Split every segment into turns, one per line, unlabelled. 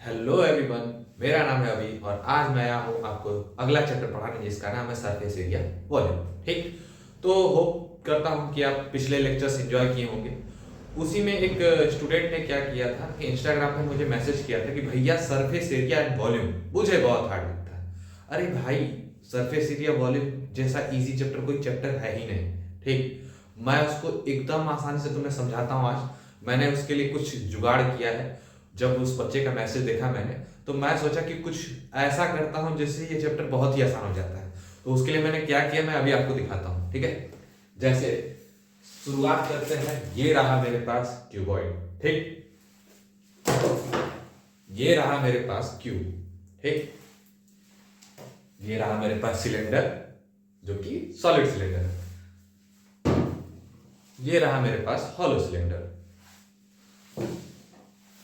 Hello everyone, मेरा नाम है अभी और आज मैं आया हूँ आपको अगला चैप्टर पढ़ाने जिसका नाम है सरफेस एरिया वॉल्यूम। ठीक, तो होप करता हूँ कि आप पिछले लेक्चर्स एंजॉय किए होंगे। उसी में एक स्टूडेंट ने क्या किया था कि इंस्टाग्राम पे मुझे मैसेज किया था कि भैया सरफेस एरिया एंड वॉल्यूम मुझे बहुत हार्ड लगता है। अरे भाई, सरफेस एरिया वॉल्यूम जैसा इजी चैप्टर कोई चैप्टर है ही नहीं। ठीक, मैं उसको एकदम आसानी से तुम्हें समझाता हूँ। आज मैंने उसके लिए कुछ जुगाड़ किया है। जब उस बच्चे का मैसेज देखा मैंने, तो मैं सोचा कि कुछ ऐसा करता हूँ जिससे ये चैप्टर बहुत ही आसान हो जाता है। तो उसके लिए मैंने क्या किया मैं अभी आपको दिखाता हूँ। ठीक है, जैसे शुरुआत करते हैं। ये रहा मेरे पास क्यूबॉइड। ठीक, ये रहा मेरे पास क्यूब। ठीक, ये रहा मेरे पास सिलेंडर जो कि सॉलिड सिलेंडर है। ये रहा मेरे पास हॉलो सिलेंडर।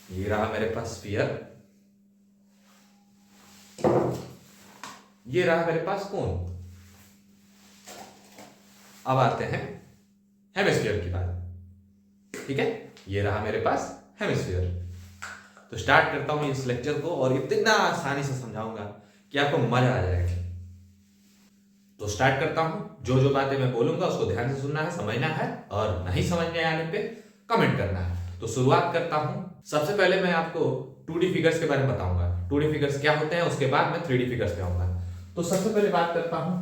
ये रहा मेरे पास स्फीयर। ये रहा मेरे पास कोन। अब आते हैं हेमिस्फीयर की बात। ठीक है, ये रहा मेरे पास हेमिस्फीयर। तो स्टार्ट करता हूं इस लेक्चर को और इतना आसानी से समझाऊंगा कि आपको मजा आ जाएगा। तो स्टार्ट करता हूं। जो जो बातें मैं बोलूंगा उसको ध्यान से सुनना है, समझना है और नहीं समझ में आने पे कमेंट करना है। तो शुरुआत करता हूं। सबसे पहले मैं आपको 2D फिगर्स के बारे में बताऊंगा। 2D फिगर्स क्या होते हैं, उसके बाद मैं 3D फिगर्स पे आऊंगा। तो सबसे पहले बात करता हूं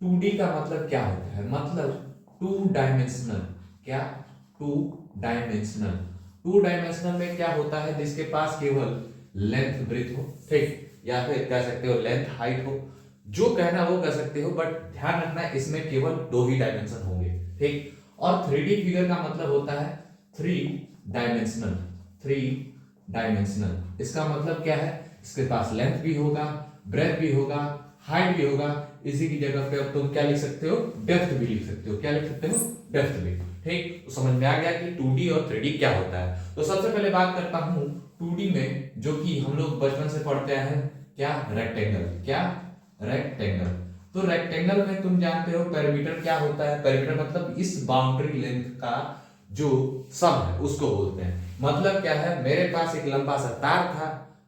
2D का मतलब क्या होता है। मतलब टू डायमेंशनल। क्या? Two dimensional. टू डायमेंशनल में क्या होता है, जिसके पास केवल लेंथ ब्रेथ हो, ठीक, या फिर कह सकते हो लेंथ हाइट हो। जो कहना वो कह सकते हो, बट ध्यान रखना इसमें केवल दो ही डायमेंशन होंगे। ठीक, और 3D फिगर का मतलब होता है थ्री डायमेंशनल। थ्री डायमेंशनल इसका मतलब क्या है, इसके पास लेंथ भी होगा, ब्रेथ भी होगा, हाइट भी होगा। इसी की जगह पे अब तुम क्या लिख सकते हो, डेप्थ भी लिख सकते हो। क्या लिख सकते हो? डेप्थ भी। ठीक, तो समझ में आ गया कि 2D और 3D क्या होता है। तो सबसे पहले बात करता हूं 2D में, जो कि हम लोग बचपन से पढ़ते हैं, क्या? रेक्टेंगल। क्या? रेक्टेंगल। तो रेक्टेंगल में तुम जानते हो पेरीमीटर क्या होता है। पेरीमीटर मतलब इस बाउंड्री लेंथ का जो सम है उसको बोलते हैं। मतलब क्या है, मेरे पास एक लंबा सा तार था,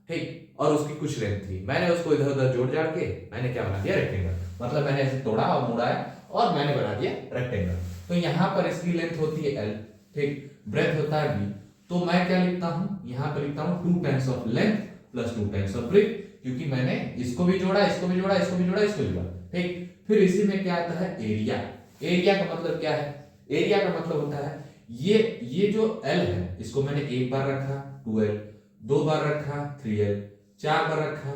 ठीक, और उसकी कुछ लेंथ थी। मैंने उसको इधर उधर जोड़ जाड़ के मैंने क्या बना दिया, रेक्टेंगल। मतलब मैंने ऐसे तोड़ा और मुड़ाया और मैंने बना दिया रेक्टेंगल। तो यहां पर इसकी लेंथ होती है L, ठीक, ब्रेथ होता है B। तो मैं क्या लिखता हूं, यहां पर लिखता हूं 2 times of length plus 2 times of breadth, क्योंकि मैंने इसको भी जोड़ा, इसको भी जोड़ा, इसको भी जोड़ा, इसको भी जोड़ा। ठीक, फिर इसी में क्या आता है, एरिया। एरिया का मतलब क्या है? एरिया का मतलब होता है ये जो L है, इसको मैंने एक बार रखा 2L, दो बार रखा 3L, चार बार रखा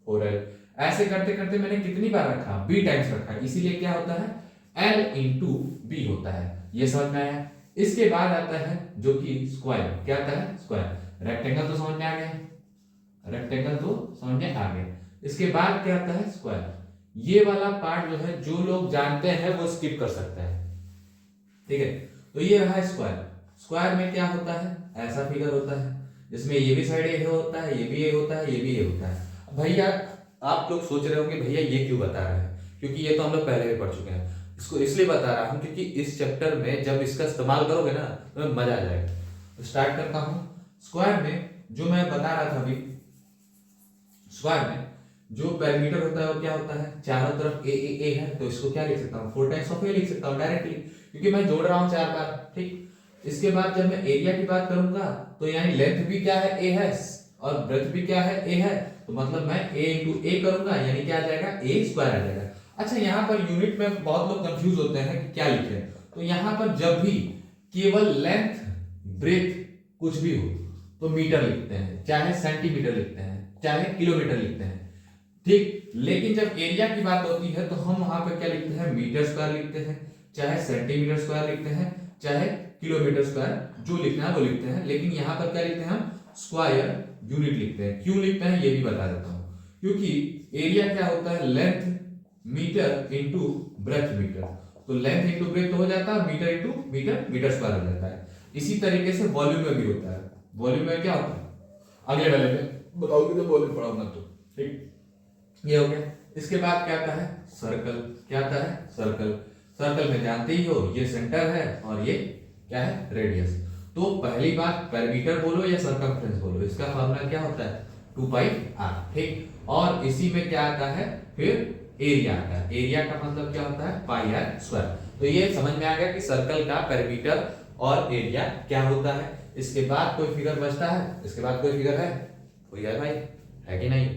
4L। ऐसे करते करते मैंने कितनी बार रखा, B टाइम्स रखा। इसीलिए क्या होता है, L इंटू बी होता है। ये समझ में आया। इसके बाद आता है जो कि स्क्वायर। क्या आता है? स्क्वायर। रेक्टेंगल तो समझ में आ गया, रेक्टेंगल तो समझ में आ गया। इसके बाद क्या आता है, स्क्वायर। ये वाला पार्ट जो है, जो लोग जानते हैं वो स्किप कर सकते हैं। ठीक है, तो ये रहा स्क्वायर। स्क्वायर में क्या होता है, ऐसा फिगर होता है जिसमें ये भी साइड ए होता है, ये भी ए होता है, ये भी ए होता है। भैया आप लोग सोच रहे होंगे भैया ये क्यों बता रहे हैं, क्योंकि ये तो हम लोग पहले भी पढ़ चुके हैं। इसको इसलिए बता रहा हूं क्योंकि इस चैप्टर में जब इसका इस्तेमाल करोगे ना तो मजा आ जाएगा। तो स्टार्ट करता हूं। स्क्वायर में जो मैं बता रहा था अभी, स्क्वायर में जो पेरीमीटर होता है वो क्या होता है, चारों तरफ ए ए ए है, तो इसको क्या लिख सकता हूँ, 4 टाइम्स ऑफ ए लिख सकता हूँ डायरेक्टली, क्योंकि मैं जोड़ रहा हूँ चार बार। ठीक, इसके बाद जब मैं एरिया की बात करूंगा तो यानी लेंथ भी क्या है, ए है, और ब्रेथ भी क्या है, ए है। तो मतलब मैं ए इंटू ए करूंगा, यानी क्या आ जाएगा, ए स्क्वायर आ जाएगा। अच्छा, यहाँ पर यूनिट में बहुत लोग कंफ्यूज होते हैं कि क्या लिखे। तो यहाँ पर जब भी केवल लेंथ ब्रेथ कुछ भी हो तो मीटर लिखते हैं, चाहे सेंटीमीटर लिखते हैं, चाहे किलोमीटर लिखते हैं। ठीक, लेकिन जब एरिया की बात होती है तो हम वहां पर क्या लिखते हैं, मीटर स्क्वायर लिखते हैं, चाहे सेंटीमीटर स्क्वायर लिखते हैं, चाहे किलोमीटर स्क्वायर, जो लिखना है वो लिखते हैं। लेकिन यहाँ पर क्या लिखते हैं हम, स्क्वायर यूनिट लिखते हैं। क्यों लिखते हैं ये भी बता देता हूं, क्योंकि एरिया क्या होता है, length metre into breadth metre. तो लेंथ इंटू ब्रेथ हो जाता है, metre into metre, metre square हो जाता है। इसी तरीके से वॉल्यूम में भी होता है। वॉल्यूम में क्या होता है, अगले वाले में बताओगे तो वॉल्यूम पढ़ाऊंगा तो। ठीक, ये हो गया। इसके बाद क्या आता है, सर्कल। क्या आता है, सर्कल। सर्कल में जानते ही हो ये सेंटर है और ये क्या है, रेडियस। तो पहली बात पेरीमीटर बोलो या सरकमफ्रेंस बोलो, इसका फॉर्मूला क्या होता है, 2 पाई r, ठीक। और इसी में क्या आता है फिर एरिया आता है। एरिया का मतलब क्या होता है पाई r स्क्वायर। तो ये समझ में आ गया कि सर्कल का पेरीमीटर और एरिया क्या होता है। इसके बाद कोई फिगर बचता है, इसके बाद कोई फिगर है, कोई है भाई, है कि नहीं?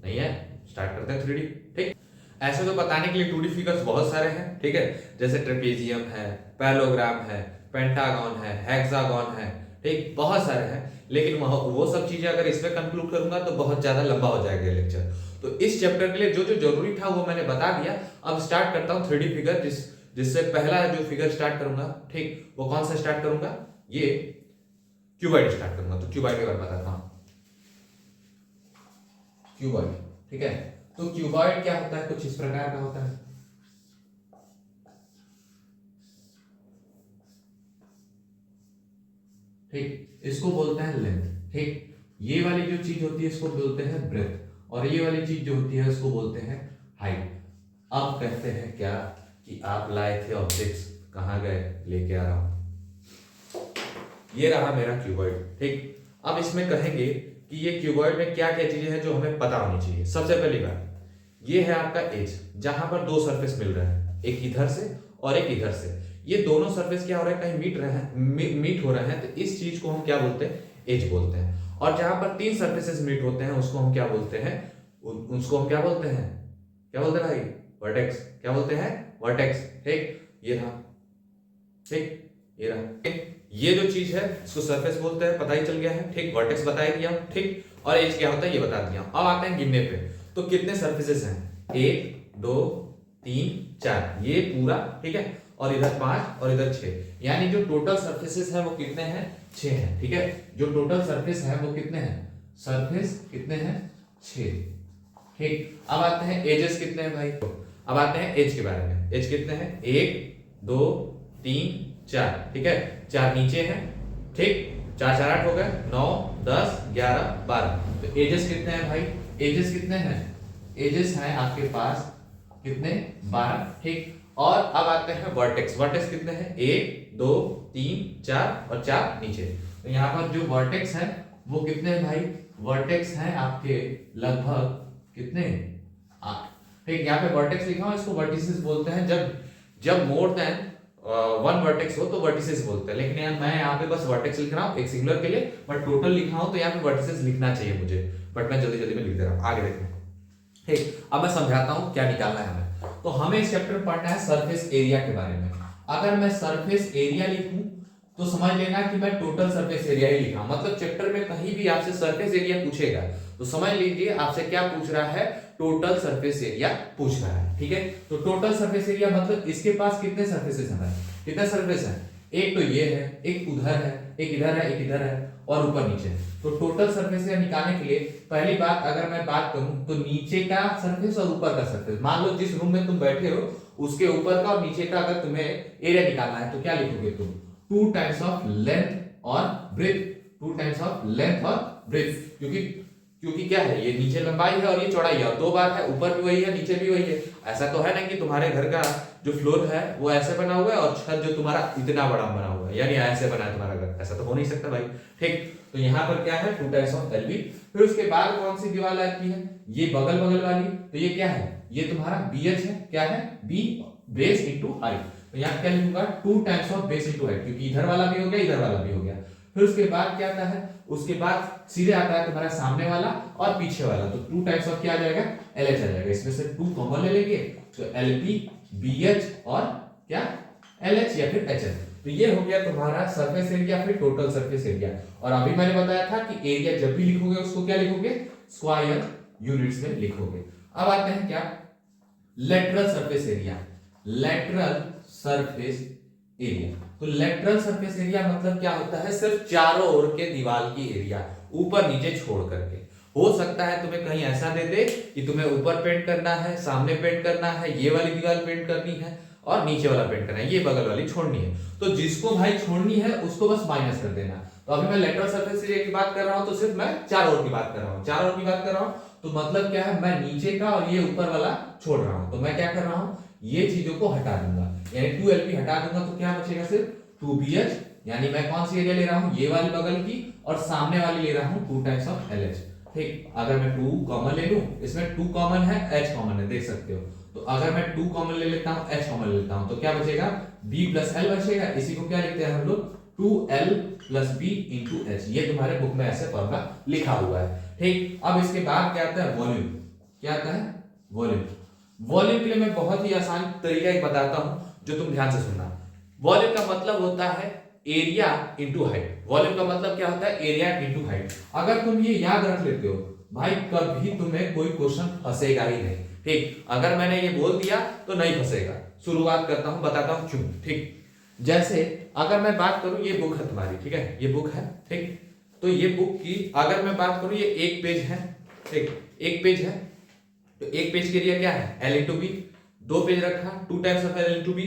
नहीं है। स्टार्ट करते हैं 3D, ठीक। ऐसे तो बताने के लिए 2D फिगर्स बहुत सारे हैं, ठीक है, जैसे ट्रेपेजियम है, पैरेललोग्राम है, पेंटागन है, हेक्सागन है, ठीक, बहुत सारे हैं। लेकिन वो सब चीजें अगर इसमें कंक्लूड करूंगा तो बहुत ज्यादा लंबा हो जाएगा लेक्चर। तो इस चैप्टर के लिए जो जो जरूरी था वो मैंने बता दिया। अब स्टार्ट करता हूँ 3D फिगर, जिससे पहला जो फिगर स्टार्ट करूंगा, ठीक, वो कौन सा स्टार्ट करूंगा, ये क्यूबॉइड स्टार्ट करूंगा। तो क्यूबॉइड के बारे में बताता हूं। क्यूबॉइड, ठीक है। तो क्यूबॉइड क्या होता है, कुछ इस प्रकार का होता है, ठीक। इसको बोलते हैं लेंथ, ठीक। ये वाली जो चीज होती है इसको बोलते हैं ब्रेथ, और ये वाली चीज जो होती है उसको बोलते हैं हाइट। अब कहते हैं क्या कि आप लाए थे ऑब्जेक्ट्स, कहां गए, लेके आ रहा हूं। ये रहा मेरा क्यूबॉइड, ठीक। अब इसमें कहेंगे कि ये क्यूबॉइड में क्या क्या चीजें हैं जो हमें पता होनी चाहिए। सबसे पहली बात, ये है आपका एज, जहां पर दो सरफेस मिल रहे हैं, एक इधर से और एक इधर से। ये दोनों सरफेस क्या हो रहा है, कहीं मीट हो रहे हैं, तो इस चीज को हम क्या बोलते हैं, एज बोलते हैं। और जहां पर तीन सरफेसेस मीट होते हैं उसको हम क्या बोलते हैं, उसको हम क्या बोलते हैं, क्या बोलते हैं भाई, वर्टेक्स। क्या बोलते हैं, वर्टेक्स, ठीक। ये रहा, ठीक, ये रहा। ये जो चीज है इसको सरफेस बोलते हैं, पता ही चल गया है, ठीक। वर्टेक्स बता दिया, ठीक। और एज क्या होता है ये बता दिया। अब आते हैं गिनने पे, तो कितने सरफेसेस हैं, 1 2 3 4, ये पूरा, ठीक है। और इधर 5 और इधर 6, यानी जो टोटल सरफेसेस है वो कितने हैं, 6 हैं, ठीक है। जो टोटल सरफेस है वो कितने हैं, सरफेस कितने हैं, 6, ठीक। अब आते हैं एजेस कितने हैं भाई। अब आते हैं एज के बारे में। एज कितने हैं, 1 2 3 4, ठीक है। 4 नीचे हैं, ठीक। 4 4 8 हो गए, 9 10 11 12। तो एजेस कितने हैं भाई, एजेस कितने हैं, एजेस हैं आपके पास कितने, 12, ठीक। और अब आते हैं वर्टेक्स। वर्टेक्स कितने हैं, 1 2 3 4 और 4 नीचे। तो यहाँ पर जो वर्टेक्स है वो कितने हैं भाई, वर्टेक्स हैं आपके लगभग कितने, 8, ठीक। यहाँ पे वर्टेक्स लिखा हूं, इसको वर्टिसेस बोलते हैं। जब मोर देन 1 वर्टेक्स हो तो वर्टिसेस बोलते हैं। लेकिन यार मैं यहाँ पे बस वर्टेक्स लिख रहा हूँ एक सिंगुलर के लिए, बट टोटल लिखा हूं तो यहाँ पे वर्टिसेस लिखना चाहिए मुझे, बट मैं जल्दी जल्दी में लिख दे रहा हूँ। आगे देखें, ठीक। अब मैं समझाता हूँ क्या निकालना है हमें। तो हमें इस चैप्टर में पढ़ना है सरफेस एरिया के बारे में। अगर मैं सरफेस एरिया लिखूं तो समझ लेना कि मैं टोटल सरफेस एरिया ही लिखा, मतलब चैप्टर में कहीं भी आपसे सरफेस एरिया पूछेगा तो समझ लीजिए आपसे क्या पूछ रहा है, टोटल सरफेस एरिया पूछ रहा है, ठीक है। तो टोटल सरफेस एरिया मतलब इसके पास कितने सरफेसेस हैं, कितने सरफेस हैं, एक तो ये है, एक उधर है, एक इधर है, एक इधर है और ऊपर नीचे। तो टोटल सरफेस एरिया निकालने के लिए पहली बात अगर मैं बात करूं तो नीचे का सरफेस और ऊपर का सरफेस, मान लो जिस रूम में तुम बैठे हो उसके ऊपर का और नीचे का अगर तुम्हें एरिया निकालना है तो क्या लिखोगे तुम, 2 टाइम्स ऑफ लेंथ और ब्रेथ, 2 टाइम्स ऑफ लेंथ और ब्रेथ। क्योंकि क्या है, ये नीचे लंबाई है और ये चौड़ाई है, और 2 बार है, ऊपर भी वही है नीचे भी वही है। ऐसा तो है ना कि तुम्हारे घर का जो फ्लोर है वो ऐसे बना हुआ है और छत जो तुम्हारा इतना बड़ा बना हुआ है, यानी ऐसे बना है तुम्हारा घर, ऐसा तो हो नहीं सकता भाई, ठीक। तो यहाँ पर क्या है, 2 टाइम्स ऑफ एलबी। फिर उसके बाद कौन सी दीवार आती है, ये बगल बगल वाली, तो ये क्या है, ये तुम्हारा बीएच है, क्या है, बी बेस इंटू हाइट। तो यहाँ क्या लिखूंगा, 2 times of base into height, क्योंकि इधर वाला भी हो गया इधर वाला भी हो गया। फिर उसके बाद क्या आता है, उसके बाद सीधे आता है तुम्हारा सामने वाला और पीछे वाला, तो 2 टाइम्स ऑफ क्या आ जाएगा, एलएच आ जाएगा। इसमें से 2 कॉमन ले लेंगे तो एलपी बीएच और क्या एलएच या फिर एचएच। तो ये हो गया तुम्हारा सरफेस एरिया, फिर टोटल सरफेस एरिया। और अभी मैंने बताया था कि एरिया जब भी लिखोगे उसको क्या लिखोगे, स्क्वायर यूनिट्स में लिखोगे। अब आते हैं क्या, lateral surface area. Lateral surface area, तो लेटरल सरफेस एरिया मतलब क्या होता है, सिर्फ चारों ओर के दीवार की एरिया, ऊपर नीचे छोड़ करके। हो सकता है तुम्हें कहीं ऐसा दे दे कि तुम्हें ऊपर पेंट करना है, सामने पेंट करना है, ये वाली दीवार पेंट करनी है और नीचे वाला पेंट करना है, ये बगल वाली छोड़नी है। तो जिसको भाई छोड़नी है उसको बस माइनस कर देना। तो अभी मैं लेटरल सरफेस एरिया की बात कर रहा हूं तो सिर्फ मैं चारों ओर की बात कर रहा हूं, चारों ओर की बात कर रहा हूं। तो मतलब क्या है, मैं नीचे का और ये ऊपर वाला छोड़ रहा हूं। तो मैं क्या कर रहा हूं, ये चीजों को हटा दूंगा, यानी 2LP हटा दूंगा तो क्या बचेगा, सिर्फ 2BH। यानी मैं कौन सी एरिया ले रहा हूं, ये वाली बगल की, और सामने वाली ले रहा हूं 2 टाइम्स ऑफ LH। ठीक, अगर मैं 2 कॉमन ले लूं, इसमें 2 कॉमन है, h कॉमन है, देख सकते हो। तो अगर मैं 2 कॉमन ले लेता हूं, h कॉमन ले लेता हूं, तो क्या बचेगा, b प्लस l बचेगा। इसी को क्या लिखते हैं हम लोग, 2l plus b into h। ये तुम्हारे बुक में ऐसे फॉर्मूला लिखा हुआ है। ठीक, अब इसके बाद क्या आता है, वॉल्यूम। क्या आता है, वॉल्यूम। वॉल्यूम के लिए मैं बहुत ही आसान तरीका एक बताता हूं, जो तुम ध्यान से सुनना। वॉल्यूम का मतलब होता है एरिया इंटू हाइट। वॉल्यूम का मतलब क्या होता है, एरिया इंटू हाइट। अगर तुम ये याद रख लेते हो भाई, कभी तुम्हें कोई क्वेश्चन फंसेगा ही नहीं। ठीक, अगर मैंने ये बोल दिया तो नहीं फंसेगा। शुरुआत करता हूं, बताता हूं क्यों। ठीक, जैसे अगर मैं बात करूं, ये बुक है तुम्हारी, ठीक है, ये बुक है। ठीक, तो ये बुक की अगर मैं बात करूं, ये एक पेज है। ठीक, एक पेज है, तो एक पेज के एरिया क्या है, l इंटू बी। 2 पेज रखा, 2 times of l into B.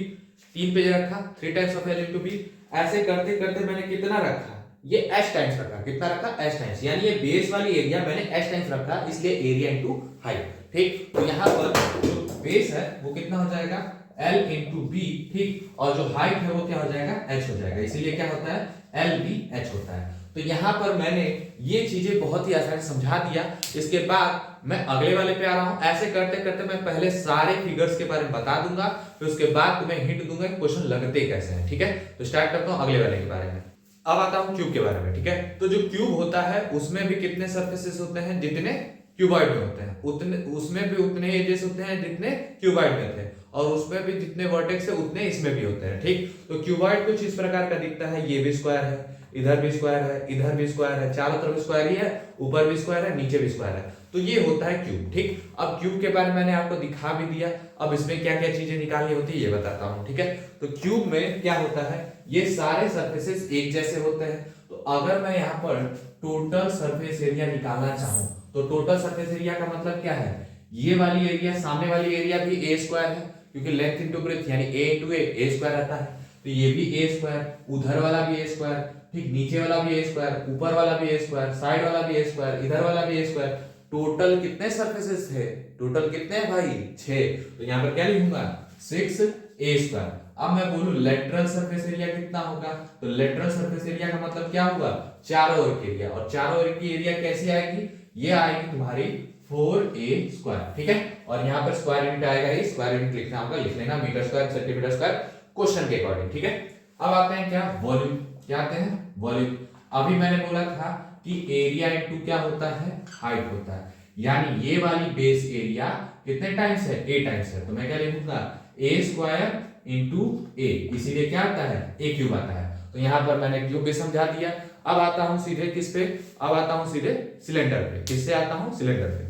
3 page रखा, 3 times of l into B. ऐसे करते करते मैंने कितना रखा, ये h टाइम्स रखा। कितना रखा, h टाइम्स, यानी ये बेस वाली एरिया मैंने h टाइम्स रखा, इसलिए एरिया इंटू हाइट। ठीक, तो यहाँ पर जो बेस है वो कितना हो जाएगा, l इंटू बी। ठीक, और जो हाइट है वो क्या हो जाएगा, h हो जाएगा। इसीलिए क्या होता है, l b h होता है। तो यहाँ पर मैंने ये चीजें बहुत ही आसानी से समझा दिया। इसके बाद मैं अगले वाले पे आ रहा हूं। ऐसे करते करते मैं पहले सारे फिगर्स के बारे में बता दूंगा, फिर उसके बाद तुम्हें हिंट दूंगा कि क्वेश्चन लगते कैसे हैं। ठीक है, तो स्टार्ट करता हूं अगले वाले के बारे में। अब आता हूं क्यूब के बारे में। ठीक है, तो जो क्यूब होता है उसमें भी कितने सरफेसेस होते हैं, जितने क्यूबॉइड में होते हैं उतने, उसमें भी उतने एजेस होते हैं जितने क्यूबॉइड में थे, और उसमें भी जितने वर्टेक्स है उतने इसमें भी होते हैं। ठीक, तो क्यूबॉइड कुछ इस प्रकार का दिखता है, ये भी स्क्वायर है, इधर भी स्क्वायर है, इधर भी स्क्वायर है, चारों तरफ स्क्वायर ही है, ऊपर भी स्क्वायर है, नीचे भी स्क्वायर है। तो ये होता है क्यूब। ठीक, अब क्यूब के बारे में मैंने आपको दिखा भी दिया। अब इसमें क्या क्या चीजें निकालनी होती है ये बताता हूं। ठीक है, तो क्यूब में क्या होता है, ये सारे सरफेसेस एक जैसे होते हैं। तो अगर मैं यहाँ पर टोटल सरफेस एरिया निकालना चाहूं, तो टोटल सरफेस एरिया का मतलब क्या है, ये वाली एरिया, सामने वाली एरिया भी ए स्क्वायर है, क्योंकि लेंथ इंटू ब्रेथ यानी ए इंटू ए स्क्वायर आता है। तो ये भी ए स्क्वायर, उधर वाला भी ए स्क्वायर, ठीक, नीचे वाला भी ए स्क्वायर, ऊपर वाला भी ए स्क्वायर, साइड वाला भी ए स्क्वायर, इधर वाला भी ए स्क्वायर। टोटल कितने सरफेसेस थे, टोटल कितने हैं भाई, 6। तो यहाँ पर क्या लिखूंगा, 6 ए स्क्वायर। अब मैं बोलूं लेटरल सरफेस एरिया कितना होगा, तो लेटरल सरफेस एरिया का मतलब क्या होगा, चारों ओर की एरिया। और चारों ओर की एरिया कैसी आएगी, ये आएगी तुम्हारी 4a स्क्वायर। ठीक है, और यहाँ पर स्क्वायर यूनिट आएगा, ही स्क्वायर यूनिट लिखना होगा, लिख लेना metre square, centimetre square, question के अकॉर्डिंग। ठीक है, अब आते हैं क्या, वॉल्यूम। क्या आते हैं, वॉल्यूम। अभी मैंने बोला था कि एरिया इनटू क्या होता है, हाइट होता है। यानी ये वाली बेस एरिया कितने टाइम्स है, a टाइम्स है। तो मैं क्या लिखूंगा, a स्क्वायर इंटू a, इसीलिए क्या आता है, a क्यूब आता है। तो यहाँ पर मैंने क्यूब भी समझा दिया। अब आता हूं सीधे किस पे, अब आता हूं सीधे सिलेंडर पे। किससे आता हूं, सिलेंडर पे।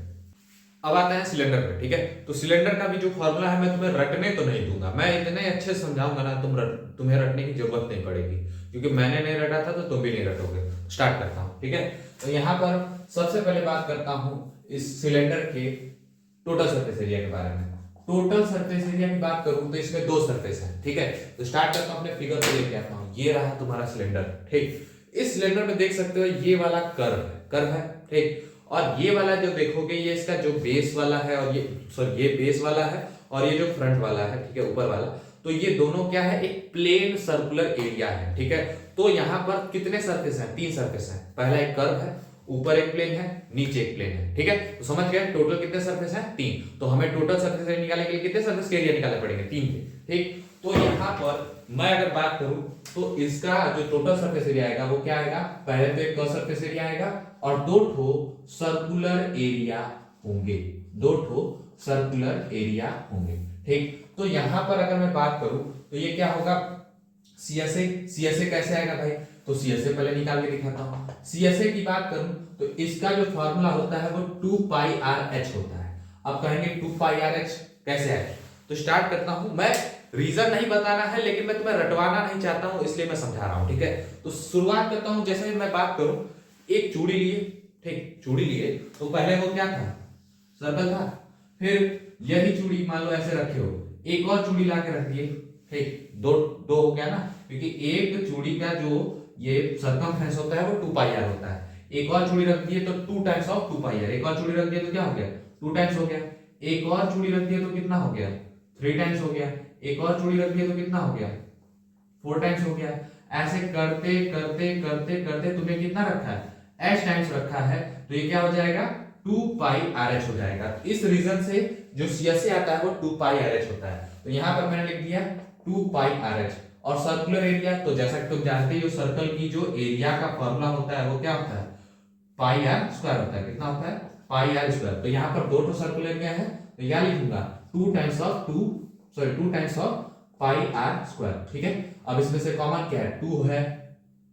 अब आता है सिलेंडर पे। ठीक है, तो सिलेंडर का भी जो फॉर्मूला है मैं तुम्हें रटने तो नहीं दूंगा, मैं इतने अच्छे से समझाऊंगा ना, तुम्हें रटने की जरूरत नहीं पड़ेगी, क्योंकि मैंने नहीं रटा था तो तुम भी नहीं रटोगे। स्टार्ट करता हूं। ठीक है, तो यहाँ पर सबसे पहले बात करता हूं इस सिलेंडर के टोटल सरफेस एरिया के बारे में। टोटल सरफेस एरिया की बात करूं तो इसमें 2 सरफेस है। ठीक है, तो स्टार्ट करता हूं, अपने फिगर को लेके आता हूं। ये रहा तुम्हारा सिलेंडर। ठीक, इस सिलेंडर में देख सकते हो ये वाला कर्व है। ठीक, और ये वाला जो देखोगे, ये इसका जो बेस वाला है, और ये बेस वाला है, और ये जो फ्रंट वाला है, ठीक है, ऊपर वाला, तो ये दोनों क्या है, एक प्लेन सर्कुलर एरिया है। ठीक है, तो यहाँ पर कितने सरफेस हैं, 3 सरफेस हैं। पहला एक कर्व है, ऊपर एक प्लेन है, नीचे एक प्लेन है। ठीक है, तो समझ गए टोटल कितने सरफेस हैं, 3। तो हमें टोटल सरफेस एरिया निकालने के लिए कितने सरफेस के एरिया निकालने पड़ेंगे, 3 के। ठीक, तो यहाँ पर मैं अगर बात करूं तो इसका जो टोटल सरफेस एरिया आएगा वो क्या आएगा, पहले तो एक कर्व सरफेस एरिया आएगा और 2 ठो सर्कुलर एरिया होंगे, 2 ठो सर्कुलर एरिया होंगे। ठीक, तो यहां पर अगर मैं बात करूं तो ये क्या होगा, CSA कैसे आएगा भाई, तो CSA पहले निकाल के दिखाता हूं। CSA की बात करूं तो इसका जो फॉर्मूला होता है वो 2 पाई RH होता है। अब कहेंगे 2 पाई RH कैसे आए, तो स्टार्ट करता हूं। मैं रीजन नहीं बताना है, लेकिन मैं तुम्हें रटवाना नहीं चाहता हूं, इसलिए मैं समझा रहा हूं। ठीक है, तो शुरुआत करता हूं। जैसे मैं बात करूं, एक चूड़ी लिए, ठीक, चूड़ी लिए तो पहले वो क्या था, सर्कल था। फिर यही चूड़ी मान लो ऐसे रखे हो, एक और चूड़ी ला के रख दिए। ठीक, दो हो गया ना, क्योंकि एक चूड़ी का जो ये सर्कमफ्रेंस होता है वो 2 पाई r होता है। एक और चूड़ी रख दिए तो 2 टाइम्स ऑफ 2 पाई r। एक और चूड़ी रख दिए तो क्या हो गया, 2 टाइम्स हो गया। एक और चूड़ी रख दिए तो कितना हो गया, 3 टाइम्स हो गया। एक और चूड़ी रख दिए तो कितना हो गया, 4 टाइम्स हो गया। ऐसे करते करते करते करते तुम्हें कितना रखा है, एच टाइम्स रखा है, तो ये क्या हो जाएगा 2 पाई आर एच हो जाएगा। इस रीजन से जो CSA आता है वो 2 पाई आर एच होता है। तो यहाँ पर मैंने लिख दिया 2 पाई आर एच। और सर्कुलर एरिया, तो जैसा कि तुम जानते हो सर्कल की जो एरिया का फॉर्मूला होता है वो क्या होता है, पाई आर स्क्वायर होता है। कितना होता है, पाई आर स्क्वायर। तो यहाँ पर 2 सर्कुलर एरिया है, तो यहाँ लिखूंगा 2 times of pi R square. ठीक है, अब इसमें से कॉमन क्या है, 2 है,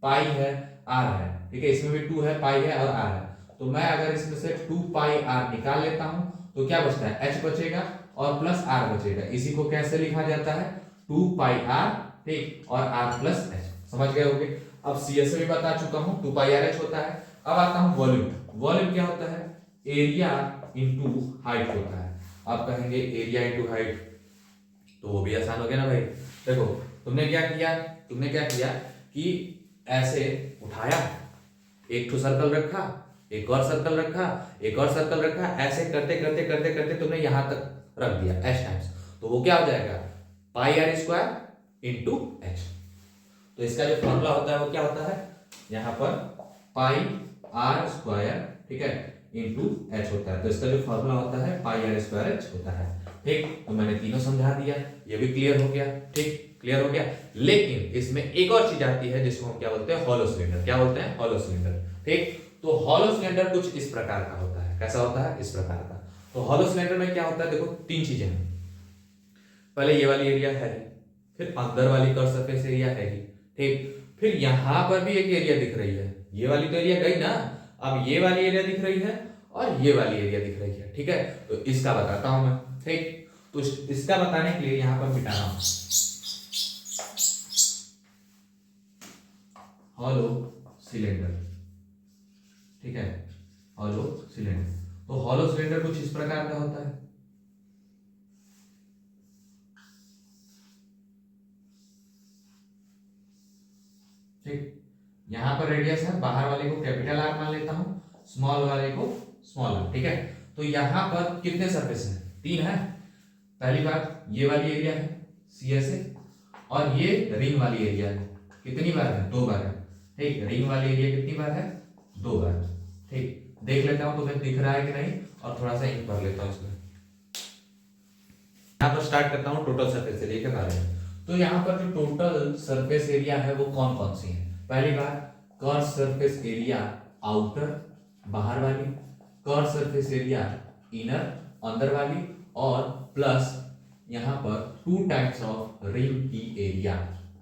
पाई है, आर है। ठीक है, इसमें भी 2 है, पाई है और आर है। तो मैं अगर इसमें से 2 पाई आर निकाल लेता हूं तो क्या बचता है, एच बचेगा और प्लस आर बचेगा। इसी को कैसे लिखा जाता है, 2 पाई आर, ठीक, और आर प्लस एच। समझ गए होगे। अब CSA भी बता चुका हूं, 2 पाई आर एच होता है। अब आता हूं वॉल्यूम। वॉल्यूम क्या होता है, एरिया इंटू हाइट होता है। आप कहेंगे एरिया इंटू हाइट, तो वो भी आसान हो गया ना भाई। देखो तुमने क्या किया कि ऐसे उठाया, एक तो सर्कल रखा, एक और सर्कल रखा, एक और सर्कल रखा, ऐसे करते करते करते करते तुमने यहां तक रख दिया एच टाइम्स। तो वो क्या हो जाएगा, पाई आर स्क्वायर इंटू एच। तो इसका जो फॉर्मूला होता है वो क्या होता है, यहां पर पाई आर स्क्वायर, ठीक है, इंटू एच होता है। तो इसका जो फॉर्मूला होता है पाई आर स्क्वायर एच होता है। ठीक, तो मैंने तीनों समझा दिया, ये भी क्लियर हो गया। ठीक, क्लियर हो गया। लेकिन इसमें एक और चीज आती है जिसको हम क्या बोलते हैं, हॉलो सिलेंडर। क्या बोलते हैं, हॉलो सिलेंडर। ठीक, तो हॉलो सिलेंडर कुछ इस प्रकार का होता है। कैसा होता है, इस प्रकार का। तो हॉलो सिलेंडर में क्या होता है, देखो 3 चीजें हैं। पहले ये वाली एरिया है, फिर अंदर वाली कर्व सरफेस एरिया है ही, ठीक, फिर यहां पर भी एक एरिया दिख रही है। ये वाली तो एरिया गई ना, अब ये वाली एरिया दिख रही है और ये वाली एरिया दिख रही है। ठीक है, तो इसका बताता हूं मैं। ठीक, तो इसका बताने के लिए यहां पर मिटा रहा हूं, हॉलो सिलेंडर। ठीक है, हॉलो सिलेंडर। तो हॉलो सिलेंडर कुछ इस प्रकार का होता है। ठीक, यहां पर रेडियस है, बाहर वाले को कैपिटल आर मान लेता हूं, स्मॉल वाले को स्मॉल आर। ठीक है, तो यहां पर कितने सरफेस हैं, 3 है। पहली बात ये वाली एरिया है CSA, और ये रिंग वाली एरिया है। कितनी बार है, 2 बार है। ठीक, रिंग वाली एरिया कितनी बार है, 2 बार। ठीक, देख लेता हूं तुम्हें दिख रहा है कि नहीं, और थोड़ा सा इंक भर लेता हूं इसमें। यहां पर स्टार्ट करता हूं टोटल सरफेस एरिया के बारे में। तो यहाँ पर जो टोटल सरफेस एरिया है वो कौन कौन सी है। पहली बात कर्व सरफेस एरिया आउटर, बाहर वाली, कर्व सरफेस एरिया इनर, अंदर वाली, और प्लस यहाँ पर 2 टाइम्स ऑफ रिंग की एरिया,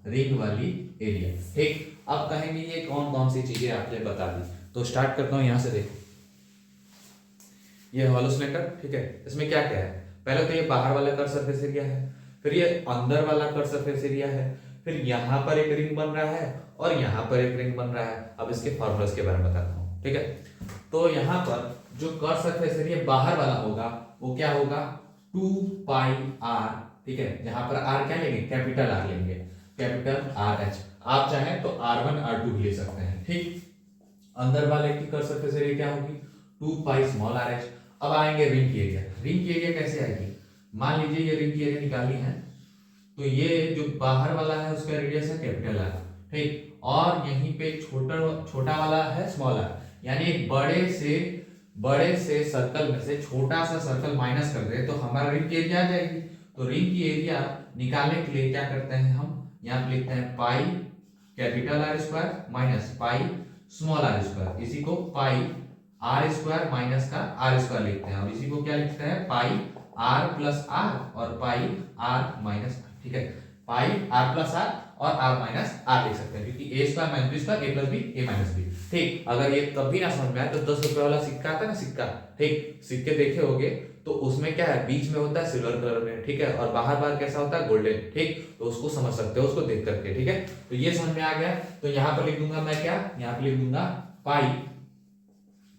रिंग वाली एरिया। ठीक, अब कहेंगे ये कौन कौन सी चीजें आपने बता दी। तो स्टार्ट करता हूं, यहां से देखो, ये हॉलो सिलेंडर। ठीक है, इसमें क्या क्या है, पहले तो ये बाहर वाला कर्व सरफेस एरिया है, फिर ये अंदर वाला कर्व सरफेस एरिया है, फिर यहां पर एक रिंग बन रहा है और यहां पर एक रिंग बन रहा है। अब इसके फॉर्मूलास के बारे में बताता हूं। ठीक है, तो यहां पर जो कर्व सरफेस एरिया बाहर वाला होगा वो क्या होगा, 2 पाई आर। ठीक है, यहां पर आर क्या लेंगे, कैपिटल आर लेंगे, कैपिटल आर एच। आप चाहें तो R1 R2 भी ले सकते हैं। ठीक, अंदर वाले की कर्व सरफेस एरिया क्या होगी, 2 पाई स्मॉल आर एच। अब आएंगे रिंग की एरिया। रिंग की एरिया कैसे आएगी, मान लीजिए ये रिंग की एरिया निकाली है, तो ये जो बाहर वाला है उसका रेडियस है कैपिटल आर। ठीक, और यहीं पे छोटा वाला है स्मॉल आर, यानी एक बड़े से सर्कल में से छोटा सा सर्कल माइनस कर दे तो हमारा रिंग की एरिया आ जाएगी। तो रिंग की एरिया निकालने के लिए क्या करते हैं हम, यहाँ पे लिखते हैं pi capital R square minus pi small R square, इसी को पाई आर स्क्वायर माइनस का आर स्क्वायर लिखते हैं, और इसी को क्या लिखते हैं, पाई आर प्लस आर और पाई आर माइनस आर। ठीक है, पाई आर प्लस आर और आर माइनस आर लिख सकते हैं, क्योंकि A square minus B square A plus B A minus B. ठीक, अगर ये तब भी ना समझ में आए तो 10 रुपए वाला सिक्का आता है ना, सिक्का, ठीक, सिक्के देखे होगे तो उसमें क्या है, बीच में होता है सिल्वर कलर में, ठीक है, और बाहर बाहर कैसा होता है, गोल्डन। ठीक, तो उसको समझ सकते हो, उसको देख करके। ठीक है, तो ये समझ में आ गया। तो यहाँ पर लिख दूंगा मैं क्या, यहाँ पे लिख दूंगा pi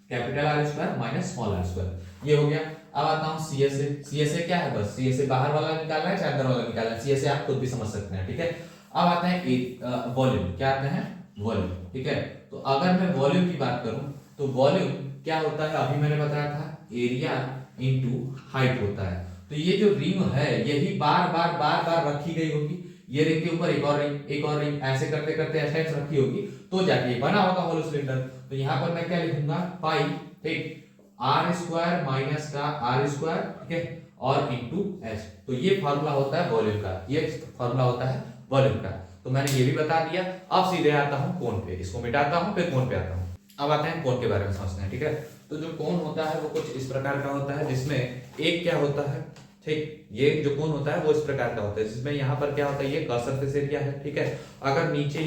capital R square minus small R square, ये हो गया। अब आता हूं CSA। CSA क्या है, बस CSA बाहर वाला निकालना है चाहे अंदर वाला निकालना है, CSA आप खुद भी समझ सकते हैं। ठीक है, अब आते हैं वॉल्यूम। क्या आते हैं, वॉल्यूम। ठीक है, तो अगर मैं वॉल्यूम की बात करूं तो वॉल्यूम क्या होता है, अभी मैंने बताया था एरिया इनटू हाइट होता है। तो ये जो रिंग है यही बार बार रखी गई होगी, ये रिंग के ऊपर एक और रिंग, एक और रिंग, ऐसे करते करते एस्टेंस रखी होगी तो जाके बना होगा होलो सिलेंडर। तो यहाँ पर मैं क्या लिखूंगा, पाई, ठीक, आर स्क्वायर माइनस का आर स्क्वायर, ठीक है, और इंटू एच। तो ये फॉर्मूला होता है वॉल्यूम का, ये फॉर्मूला होता है वॉल्यूम का। तो मैंने ये भी बता दिया। अब सीधे आता हूँ कोण पे, इसको मिटाता हूँ फिर कोण पे आता हूँ। अब आते हैं कोण के बारे में समझते हैं, ठीक है। तो जो कोण होता है वो कुछ इस प्रकार का होता है, जिसमें एक क्या होता है, ठीक, ये जो कोण होता है वो इस प्रकार का होता है, जिसमें यहाँ पर क्या होता है, ये कर्व सरफेस एरिया है, ठीक है। अगर नीचे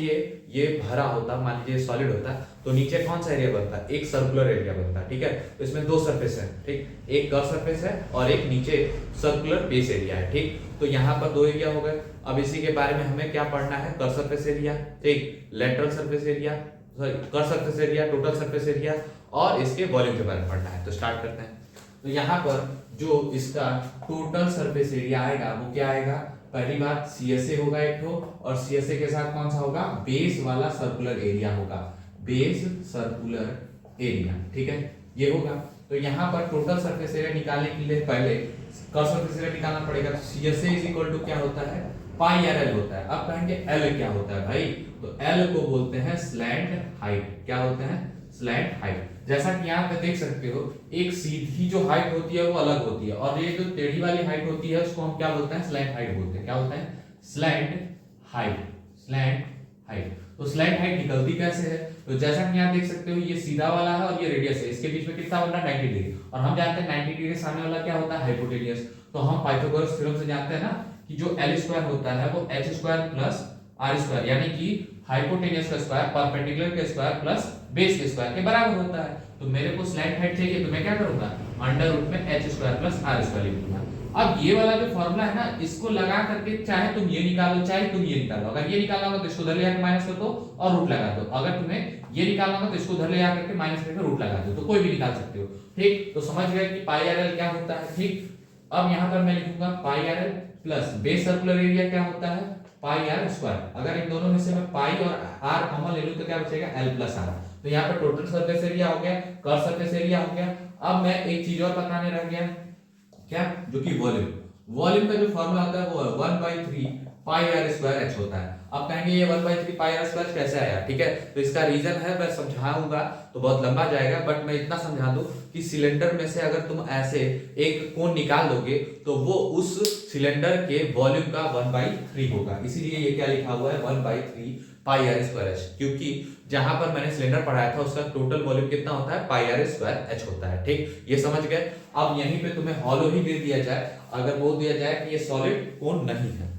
ये भरा होता, मान लीजिए सॉलिड होता, तो नीचे कौन सा एरिया बनता है, एक सर्कुलर एरिया बनता है, ठीक है। तो इसमें दो सरफेस है, ठीक, एक कर्व सरफेस है और एक नीचे सर्कुलर बेस एरिया है, ठीक। तो यहाँ पर दो एरिया हो गए। अब इसी के बारे में हमें क्या पढ़ना है, कर्व सरफेस एरिया, ठीक, lateral surface area, sorry curve surface area, total surface area और इसके वॉल्यूम के बारे में पढ़ना है। तो स्टार्ट करते हैं। तो यहाँ पर जो इसका टोटल सरफेस एरिया आएगा वो क्या आएगा, पहली बात CSA होगा एक ठो, और CSA के साथ कौन सा होगा, बेस वाला सर्कुलर एरिया होगा, बेस सर्कुलर एरिया, ठीक है, ये होगा। तो यहाँ पर टोटल सरफेस एरिया निकालने के लिए पहले कर्व सरफेस एरिया निकालना पड़ेगा। तो CSA इज इक्वल टू क्या होता है, पाई आर एल होता है। अब कहेंगे L क्या होता है भाई, तो L को बोलते हैं स्लैंट हाइट। क्या होते हैं, स्लैंट हाइट। जैसा कि यहाँ पे देख सकते हो, एक सीधी जो हाइट होती है वो अलग होती है, और ये जो टेढ़ी वाली हाइट होती है उसको हम क्या बोलते हैं, स्लैंट हाइट बोलते हैं। क्या होता है, स्लैंट हाइट, स्लैंट हाइट। तो स्लैंट हाइट निकलती कैसे है, तो जैसा कि यहाँ देख सकते हो, ये सीधा वाला है और ये रेडियस है, इसके बीच में कितना बन रहा है, 90 डिग्री। और हम जानते हैं 90 डिग्री सामने वाला क्या होता है, हाइपोटेनियस। तो हम पाइथागोरस थ्योरम से जानते हैं ना कि जो L स्क्वायर होता है वो H square plus R square, यानी कि हाइपोटेनियस का स्क्वायर परपेंडिकुलर के स्क्वायर प्लस बेस के स्क्वायर के बराबर होता है। तो मेरे को स्लैंट हाइट चाहिए तो मैं क्या करूंगा, अंडर रूट में H square plus R square लिखूंगा। अब ये वाला जो फॉर्मूला है ना, इसको लगा करके चाहे तुम ये निकालो चाहे तुम ये निकालो। अगर ये निकालना होगा तो इसको उधर ले जाकर माइनस कर दो और रूट लगा दो। अगर तुम्हें ये निकालना होगा तो इसको उधर ले जाकर के माइनस करके रूट लगा दो। तो कोई भी निकाल सकते हो, ठीक। तो समझ गए कि पाई आर एल क्या होता है, ठीक। अब यहाँ पर मैं लिखूंगा pi R L plus base circular area क्या होता है, पाई आर स्क्वायर। अगर इन दोनों में से मैं पाई और आर कॉमन ले लूं तो क्या बचेगा, L प्लस आर। तो यहाँ पर टोटल सरफेस एरिया हो गया, कर्व सरफेस एरिया हो गया। अब मैं एक चीज और बताने रह गया, क्या, जो कि वॉल्यूम। वॉल्यूम का जो फॉर्मूला होता है वो 1/3 पाई आर स्क्वायर एच होता है। अब कहेंगे ये 1/3 पाई आर स्क्वायर कैसे आया, ठीक है। तो इसका रीजन है, मैं समझाऊंगा तो बहुत लंबा जाएगा, बट मैं इतना समझा दूं कि सिलेंडर में से अगर तुम ऐसे एक कोण निकाल दोगे तो वो उस सिलेंडर के वॉल्यूम का 1/3 होगा। इसीलिए ये क्या लिखा हुआ है, 1/3 पाई आर स्क्वायर एच, क्योंकि जहां पर मैंने सिलेंडर पढ़ाया था उसका टोटल वॉल्यूम कितना होता है, पाई आर स्क्वायर एच होता है, ठीक। ये समझ गए। अब यहीं पे तुम्हें हॉलो ही दे दिया जाए, अगर बोल दिया जाए कि ये सॉलिड कोण नहीं है,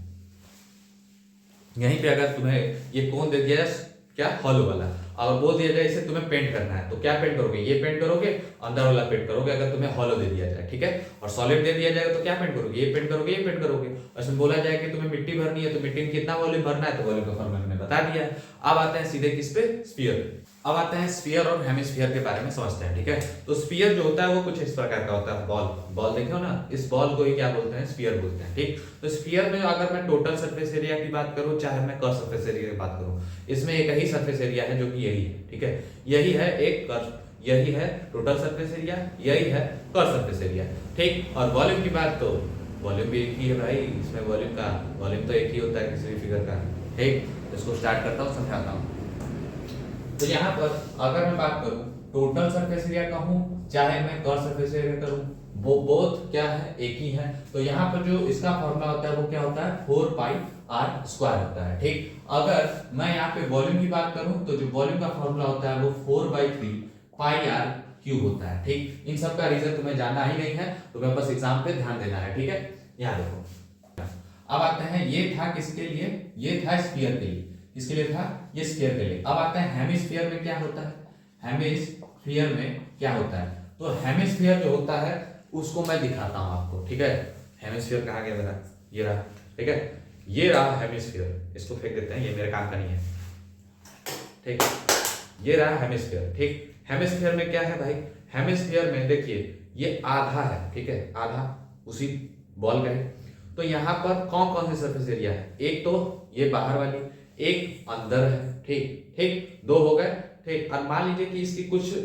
यहीं पे अगर तुम्हें ये कोण दे दिया जाए क्या, हॉलो वाला, और बोल दिया जाए इसे तुम्हें पेंट करना है, तो क्या पेंट करोगे, ये पेंट करोगे, अंदर वाला पेंट करोगे। अगर तुम्हें हॉलो दे दिया जाए, ठीक है, और सॉलिड दे दिया जाएगा तो क्या पेंट करोगे, ये पेंट करोगे, ये पेंट करोगे। और इसमें बोला जाए कि तुम्हें मिट्टी भरनी है तो मिट्टी में कितना वॉल्यूम भरना है, तो वॉल्यूम का फॉर्मूला मैंने बता दिया है। अब आते हैं सीधे किस पे, स्फीयर पे। अब आते हैं स्फीयर और हेमिस्फीयर के बारे में समझते हैं, ठीक है। तो स्फीयर जो होता है वो कुछ इस प्रकार का होता है, बॉल देखे हो ना, इस बॉल को ही क्या बोलते हैं, स्फीयर बोलते हैं, ठीक। तो स्फीयर में अगर मैं टोटल सरफेस एरिया की बात करूं चाहे मैं कर्व सरफेस एरिया की बात करूं, इसमें एक ही सरफेस एरिया है जो कि यही है, ठीक है। यही है एक कर्व, यही है टोटल सरफेस एरिया, यही है कर्व सरफेस एरिया, ठीक। और वॉल्यूम की बात, तो वॉल्यूम भी एक ही है भाई, इसमें वॉल्यूम तो एक ही होता है किसी भी फिगर का, ठीक। इसको स्टार्ट करता हूँ, समझाता हूँ। तो यहाँ पर अगर मैं बात करूं टोटल सरफेस एरिया का हूं चाहे मैं कर्व सरफेस एरिया करूं, वो बोथ क्या है, एक ही है। तो यहाँ पर जो इसका फॉर्मूला होता है वो क्या होता है, 4 पाई आर स्क्वायर होता है, ठीक। अगर मैं यहाँ पे वॉल्यूम की बात करूं तो जो वॉल्यूम का फॉर्मूला होता है वो 4/3 पाई आर क्यूब होता है, ठीक। इन सब का रीजन तुम्हें जानना ही नहीं है, तो मैं बस एग्जाम पे ध्यान देना है, ठीक है। यहाँ देखो, अब आते हैं, ये था किसके लिए, ये था स्फीयर के लिए, किसके लिए था, ये स्फीयर के लिए। अब आता है हेमिस्फीयर में क्या होता है, हेमिस्फीयर में क्या होता है। तो हेमिस्फीयर जो होता है उसको मैं दिखाता हूं आपको, ठीक है। हेमिस्फीयर कहाँ गया मेरा, ये रहा, ठीक है, ये रहा हेमिस्फीयर। इसको फेंक देते हैं, ये मेरे काम का नहीं है, ठीक। ये रहा हेमिस्फीयर, ठीक। हेमिस्फीयर में क्या है भाई, हेमिस्फीयर में देखिए ये आधा है, ठीक है, आधा उसी बॉल का है। तो यहाँ पर कौन कौन से सरफेस एरिया है, एक तो ये बाहर वाली, एक अंदर है, ठीक, ठीक, दो हो गए, ठीक। और मान लीजिए कि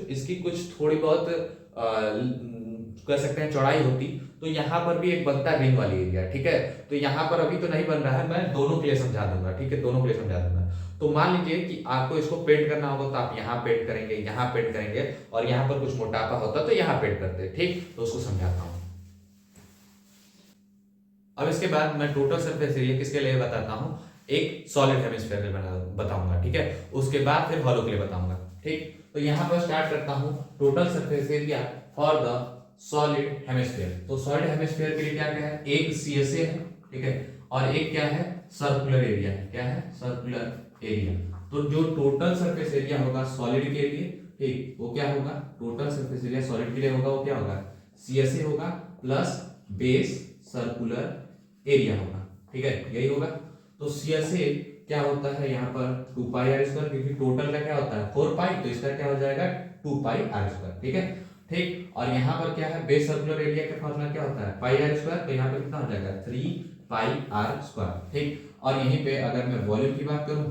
इसकी कुछ थोड़ी बहुत कह सकते हैं चौड़ाई होती, तो यहाँ पर भी एक बनता है रिंग वाली एरिया, ठीक है। तो यहाँ पर अभी तो नहीं बन रहा है, मैं दोनों के लिए समझा दूंगा, ठीक है, दोनों के लिए समझा दूंगा। तो मान लीजिए कि आपको इसको पेंट करना होगा तो आप यहाँ पेंट करेंगे, यहाँ पेंट करेंगे, और यहाँ पर कुछ मोटापा होता तो यहाँ पेंट करते, ठीक। तो उसको समझाता हूँ। अब इसके बाद मैं टोटल सरफेस एरिया किसके लिए बताता हूँ, एक सॉलिड हेमिस्फीयर के लिए बताऊंगा, ठीक है। उसके बाद फिर हॉलो के लिए बताऊंगा, ठीक। तो यहाँ पर स्टार्ट करता हूँ total surface area for the solid hemisphere. तो सॉलिड हेमिस्फीयर के लिए क्या क्या है, एक CSA है, ठीक है, और एक क्या है, सर्कुलर एरिया है। क्या है, सर्कुलर एरिया। तो जो टोटल सरफेस एरिया होगा सॉलिड के लिए, ठीक, वो क्या होगा, टोटल सरफेस एरिया सॉलिड के लिए होगा, वो क्या होगा, CSA होगा प्लस बेस सर्कुलर एरिया होगा, ठीक है, यही होगा। तो CSA क्या होता है यहाँ पर 2 पाई आर स्क्वायर, क्योंकि टोटल का क्या होता है 4 पाई, तो इसका क्या हो जाएगा 2 पाई आर स्क्वायर, ठीक है, ठीक। और यहाँ पर क्या है, बेस सर्कुलर एरिया का फॉर्मूला क्या होता है पाई आर स्क्वायर, तो यहाँ पर कितना हो जाएगा 3 पाई आर स्क्वायर, ठीक। और यहीं पे अगर मैं वॉल्यूम की बात करूं,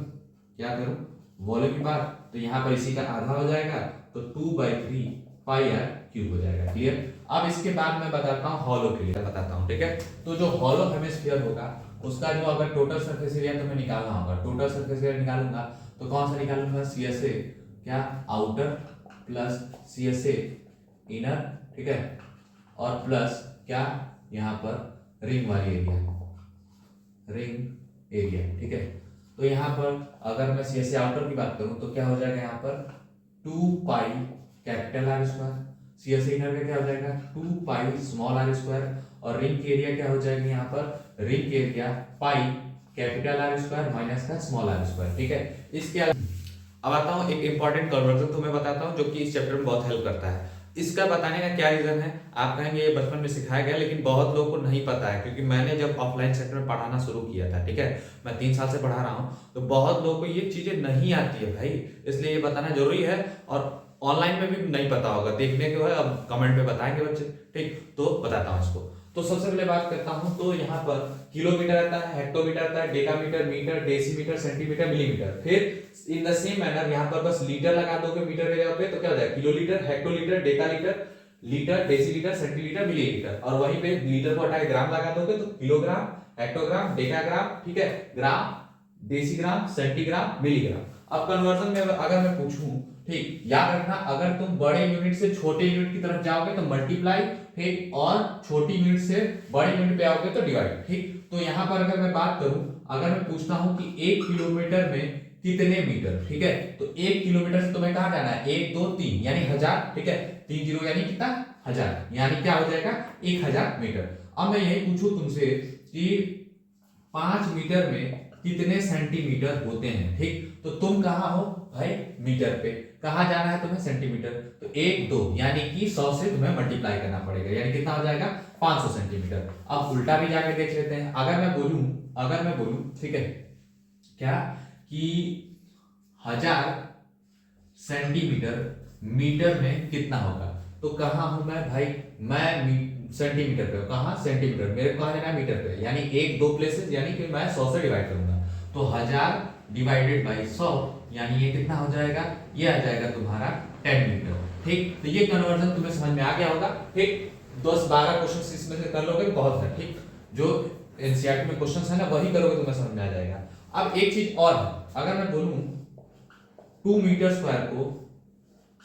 क्या करूं, वॉल्यूम की बात, तो यहाँ पर इसी का आधा हो जाएगा, तो 2/3 पाई आर क्यूब हो जाएगा, क्लियर। अब इसके बाद मैं बताता हूँ हॉलो के लिए बताता हूँ, ठीक है। तो जो हॉलो हेमिस्फीयर होगा उसका जो अगर टोटल सरफेस एरिया तुम्हें निकालना होगा, टोटल सरफेस एरिया निकालूंगा तो कौन सा निकालूंगा, CSA क्या आउटर प्लस CSA इनर, ठीक है, और प्लस क्या यहाँ पर रिंग वाली एरिया, रिंग एरिया, ठीक है। तो यहाँ पर अगर मैं CSA आउटर की बात करूं तो क्या हो जाएगा यहाँ पर 2 पाई capital R square, CSA inner का क्या हो जाएगा 2 पाई स्मॉल आर स्क्वायर, और रिंग की एरिया क्या हो जाएगी यहाँ पर, रिंग की area pi capital R square minus का स्मॉल आर स्क्वायर, ठीक है। इसके अब आता हूँ एक इंपॉर्टेंट कन्वर्जन तुम्हें बताता हूँ जो कि इस चैप्टर में बहुत हेल्प करता है। इसका बताने का क्या रीजन है, आप कहेंगे ये बचपन में सिखाया गया, लेकिन बहुत लोगों को नहीं पता है, क्योंकि मैंने जब ऑफलाइन सेक्टर में पढ़ाना शुरू किया था, ठीक है, मैं 3 साल से पढ़ा रहा हूँ, तो बहुत लोगों को ये चीजें नहीं आती है भाई, इसलिए ये बताना जरूरी है। और ऑनलाइन में भी नहीं पता होगा, देखने के बाद अब कमेंट में बताएंगे बच्चे, ठीक। तो बताता हूँ इसको। तो सबसे पहले बात करता हूं, तो यहाँ पर किलोमीटर आता है, हेक्टोमीटर आता है, decametre, metre, decimetre, centimetre, millimetre. फिर इन द सेम मैनर यहाँ पर बस लीटर लगा दोगे मीटर के जगह पे, तो क्या हो जाएगा kilolitre, hectolitre, decalitre, litre, decilitre, centilitre, millilitre. और वहीं पे लीटर को हटा के ग्राम लगा दोगे तो किलोग्राम, हेक्टोग्राम, डेकाग्राम, ठीक है, ग्राम, डेसीग्राम, सेंटीग्राम, मिलीग्राम। अब कन्वर्जन में अगर मैं पूछूं, ठीक, याद रखना अगर तुम बड़े यूनिट से छोटे यूनिट की तरफ जाओगे तो मल्टीप्लाई, ठीक, और छोटी यूनिट से बड़े यूनिट पे आओगे तो डिवाइड, ठीक। तो यहाँ पर अगर मैं बात करूं, अगर मैं पूछता हूं कि 1 किलोमीटर में कितने मीटर, ठीक है, तो 1 किलोमीटर से तुम्हें कहाँ जाना है, 1 2 3 यानी 1000, ठीक है, 3 जीरो यानी कितना 1000, यानी क्या हो जाएगा 1000 मीटर। अब मैं यही पूछूं तुमसे कि 5 मीटर में कितने सेंटीमीटर होते हैं, ठीक, तो तुम कहाँ हो भाई मीटर पे, कहाँ जाना है तुम्हें सेंटीमीटर, तो 1 2 यानी कि 100 से तुम्हें मल्टीप्लाई करना पड़ेगा, यानी कितना हो जाएगा 500 सेंटीमीटर। अब उल्टा भी जाके देख लेते हैं, अगर मैं बोलूं, ठीक है, क्या कि 1000 सेंटीमीटर मीटर में कितना होगा, तो कहाँ हूं मैं भाई, मैं सेंटीमीटर पे, कहाँ सेंटीमीटर, मेरे को लेना मीटर पे, यानी 1 2 प्लेसेस, यानी कि मैं 100 से डिवाइड करूंगा, तो 1000 डिवाइडेड बाई 100 यानी ये कितना हो जाएगा, ये आ जाएगा तुम्हारा 10 मीटर, ठीक। तो ये कन्वर्जन तुम्हें समझ में आ गया होगा, ठीक। 10-12 क्वेश्चन इसमें से कर लोगे बहुत है, ठीक, जो एनसीईआरटी में क्वेश्चंस है ना वही करोगे तुम्हें समझ में आ जाएगा। अब एक चीज और है, अगर मैं बोलूं 2 मीटर स्क्वायर को